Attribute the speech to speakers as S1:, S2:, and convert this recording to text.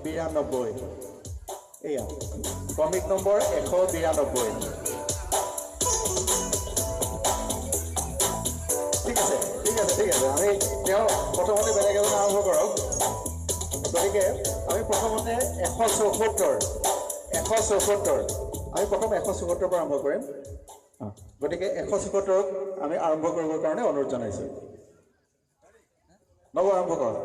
S1: 192 এয়া ক্ৰমিক নম্বৰ 192 ঠিক আছে আমি তেওঁ প্ৰথমতে বেলেগ এজন আৰম্ভ কৰক গতিকে আমি প্ৰথমতে 174 আমি প্ৰথম 174 পৰা আৰম্ভ কৰিম গতিকে 174 আমি আৰম্ভ কৰিবৰ কাৰণে অনুৰোধ জনাইছো নব আৰম্ভ কৰক